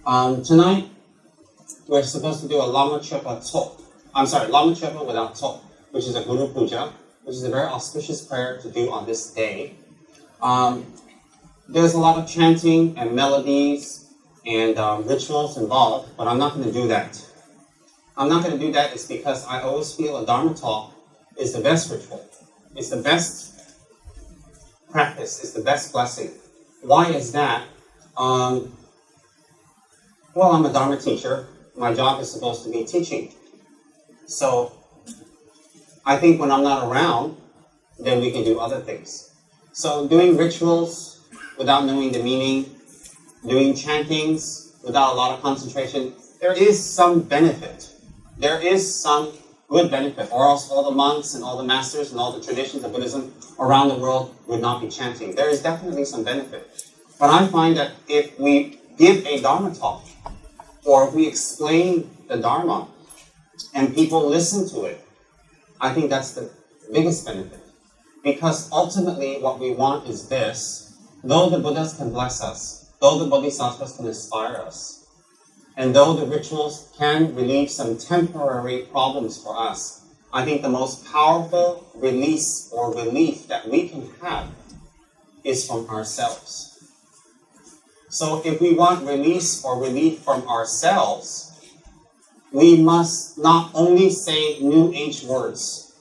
Tonight, we're supposed to do a Lama Chepa Tok. Lama Chepa without Tok, which is a Guru Puja, which is a very auspicious prayer to do on this day. There's a lot of chanting and melodies and rituals involved, but I'm not going to do that. I'm not going to do that. It's because I always feel a Dharma talk is the best ritual. It's the best practice. It's the best blessing. Why is that? Well, I'm a Dharma teacher. My job is supposed to be teaching. So I think when I'm not around, then we can do other things. So doing rituals without knowing the meaning, doing chantings without a lot of concentration, there is some benefit. There is some good benefit, or else all the monks and all the masters and all the traditions of Buddhism around the world would not be chanting. There is definitely some benefit. But I find that if we give a Dharma talk, or if we explain the Dharma, and people listen to it, I think that's the biggest benefit. Because ultimately what we want is this: though the Buddhas can bless us, though the Bodhisattvas can inspire us, and though the rituals can relieve some temporary problems for us, I think the most powerful release or relief that we can have is from ourselves. So if we want release or relief from ourselves, we must not only say New Age words.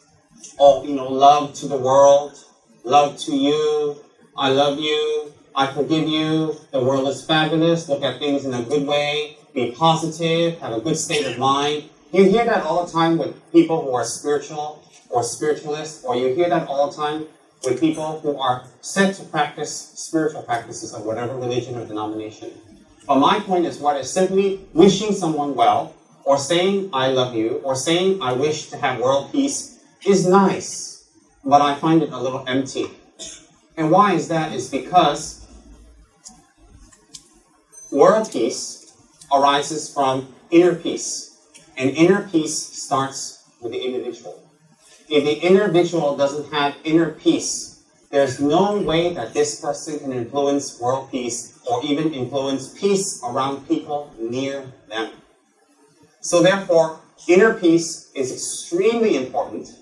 Oh, love to the world, love to you, I love you, I forgive you, the world is fabulous, look at things in a good way, be positive, have a good state of mind. You hear that all the time with people who are spiritual or spiritualists, or you hear that all the time with people who are said to practice spiritual practices of whatever religion or denomination. But my point is what is simply wishing someone well, or saying I love you, or saying I wish to have world peace is nice, but I find it a little empty. And why is that? Is because world peace arises from inner peace. And inner peace starts with the individual. If the individual doesn't have inner peace, there's no way that this person can influence world peace or even influence peace around people near them. So therefore, inner peace is extremely important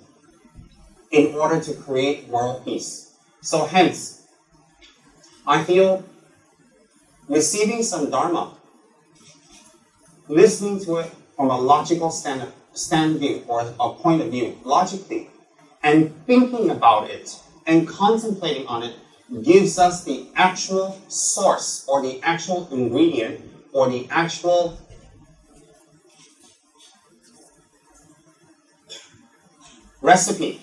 in order to create world peace. So hence, I feel receiving some Dharma, listening to it from a logical stand view or a point of view, logically, and thinking about it and contemplating on it gives us the actual source or the actual ingredient or the actual recipe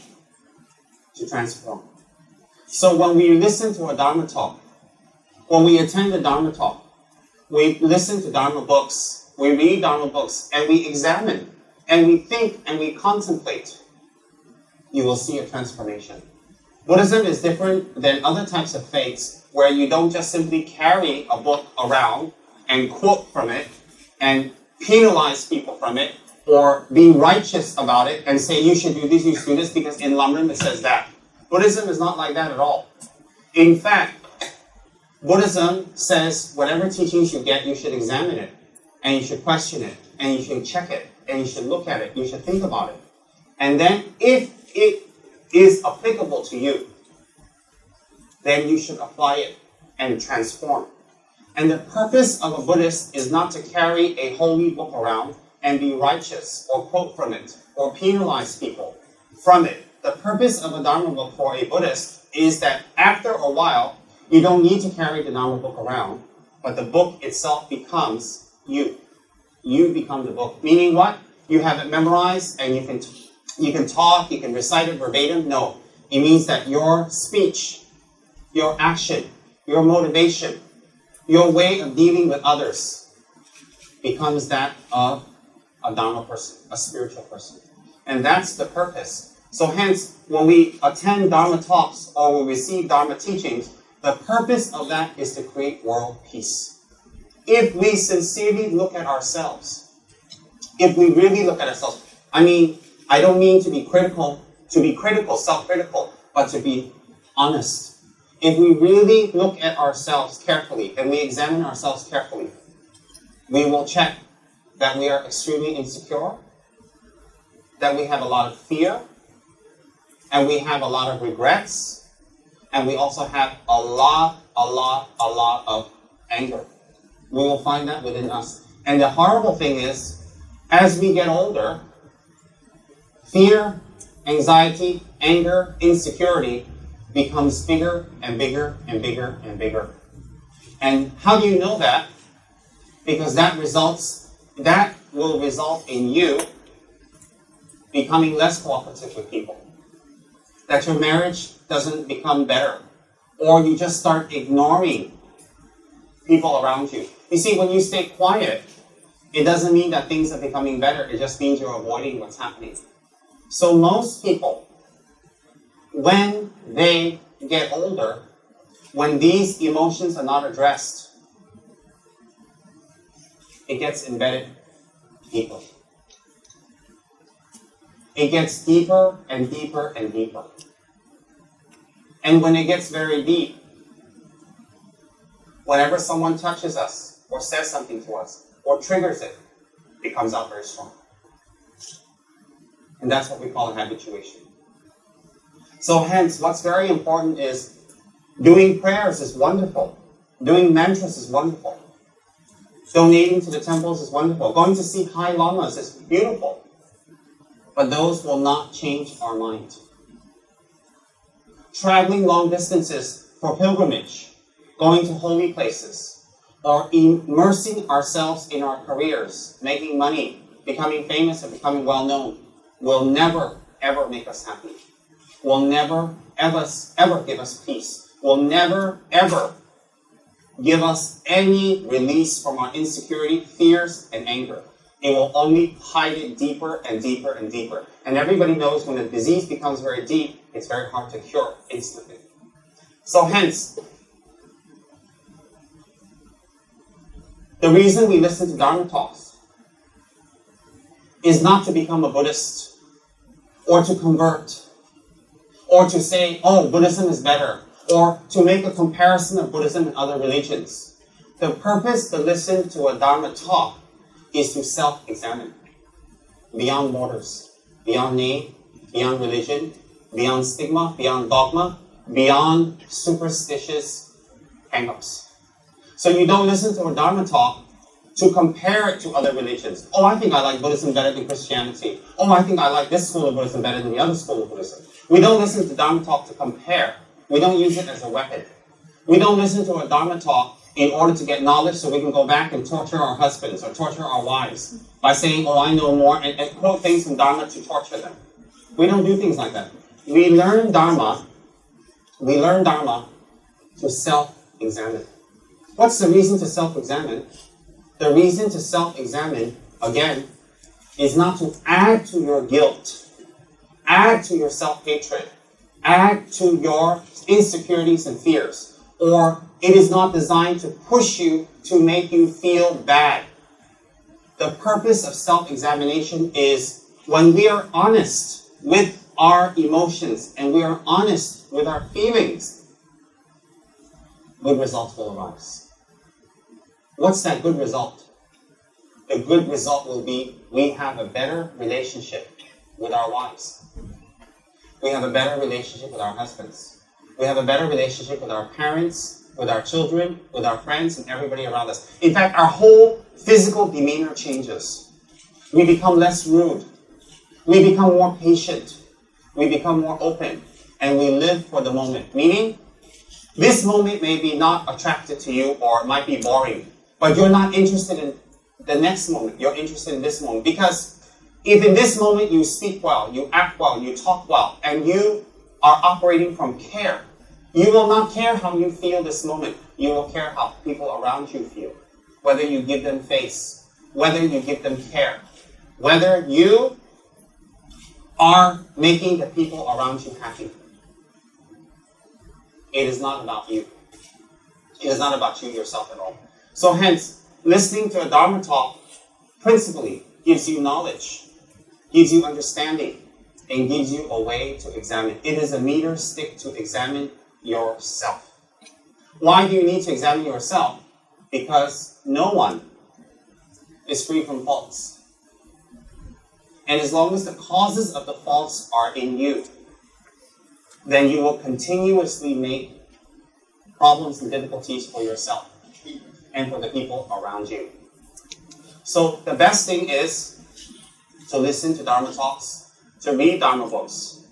to transform. So when we listen to a Dharma talk, when we attend a Dharma talk, we listen to Dharma books, we read Dharma books, and we examine, and we think, and we contemplate, you will see a transformation. Buddhism is different than other types of faiths where you don't just simply carry a book around and quote from it and penalize people from it or be righteous about it and say you should do this, you should do this because in Lamrim it says that. Buddhism is not like that at all. In fact, Buddhism says whatever teachings you get, you should examine it, and you should question it, and you should check it, and you should look at it, you should think about it. And then if it is applicable to you, then you should apply it and transform. And the purpose of a Buddhist is not to carry a holy book around and be righteous or quote from it or penalize people from it. The purpose of a Dharma book for a Buddhist is that after a while, you don't need to carry the Dharma book around, but the book itself becomes you. You become the book. Meaning what? You have it memorized and you can talk, you can recite it verbatim. No. It means that your speech, your action, your motivation, your way of dealing with others becomes that of a Dharma person, a spiritual person. And that's the purpose. So hence, when we attend Dharma talks or we receive Dharma teachings, the purpose of that is to create world peace. If we sincerely look at ourselves, if we really look at ourselves, I don't mean to be critical, self-critical, but to be honest. If we really look at ourselves carefully and we examine ourselves carefully, We will check that we are extremely insecure, that we have a lot of fear, and we have a lot of regrets, and we also have a lot of anger. We will find that within us. And the horrible thing is, as we get older, fear, anxiety, anger, insecurity becomes bigger and bigger and bigger and bigger. And how do you know that? Because that will result in you becoming less cooperative with people. That your marriage doesn't become better. Or you just start ignoring people around you. You see, when you stay quiet, it doesn't mean that things are becoming better. It just means you're avoiding what's happening. So most people, when they get older, when these emotions are not addressed, it gets embedded deeper. It gets deeper and deeper and deeper. And when it gets very deep, whenever someone touches us or says something to us or triggers it, it comes out very strong. And that's what we call a habituation. So hence, what's very important is doing prayers is wonderful. Doing mantras is wonderful. Donating to the temples is wonderful. Going to see high lamas is beautiful. But those will not change our mind. Traveling long distances for pilgrimage, going to holy places, or immersing ourselves in our careers, making money, becoming famous and becoming well-known, will never, ever make us happy. Will never, ever give us peace. Will never, ever give us any release from our insecurity, fears, and anger. It will only hide it deeper and deeper and deeper. And everybody knows when a disease becomes very deep, it's very hard to cure instantly. So hence, the reason we listen to Dharma talks is not to become a Buddhist, or to convert, or to say, oh, Buddhism is better, or to make a comparison of Buddhism and other religions. The purpose to listen to a Dharma talk is to self-examine beyond borders, beyond name, beyond religion, beyond stigma, beyond dogma, beyond superstitious hang-ups. So you don't listen to a Dharma talk to compare it to other religions. Oh, I think I like Buddhism better than Christianity. Oh, I think I like this school of Buddhism better than the other school of Buddhism. We don't listen to Dharma talk to compare. We don't use it as a weapon. We don't listen to a Dharma talk in order to get knowledge so we can go back and torture our husbands or torture our wives by saying, oh, I know more, and quote things from Dharma to torture them. We don't do things like that. We learn Dharma to self-examine. What's the reason to self-examine? The reason to self-examine, again, is not to add to your guilt, add to your self-hatred, add to your insecurities and fears, or it is not designed to push you to make you feel bad. The purpose of self-examination is when we are honest with our emotions and we are honest with our feelings, good results will arise. What's that good result? The good result will be we have a better relationship with our wives. We have a better relationship with our husbands. We have a better relationship with our parents, with our children, with our friends, and everybody around us. In fact, our whole physical demeanor changes. We become less rude. We become more patient. We become more open. And we live for the moment. Meaning, this moment may be not attracted to you or it might be boring. But you're not interested in the next moment. You're interested in this moment. Because if in this moment you speak well, you act well, you talk well, and you are operating from care, you will not care how you feel this moment. You will care how people around you feel. Whether you give them face, whether you give them care, whether you are making the people around you happy. It is not about you. It is not about you yourself at all. So hence, listening to a Dharma talk principally gives you knowledge, gives you understanding, and gives you a way to examine. It is a meter stick to examine yourself. Why do you need to examine yourself? Because no one is free from faults. And as long as the causes of the faults are in you, then you will continuously make problems and difficulties for yourself and for the people around you. So the best thing is to listen to Dharma talks, to read Dharma books,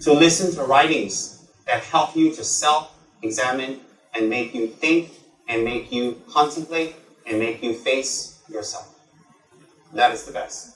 to listen to writings that help you to self-examine and make you think and make you contemplate and make you face yourself. That is the best.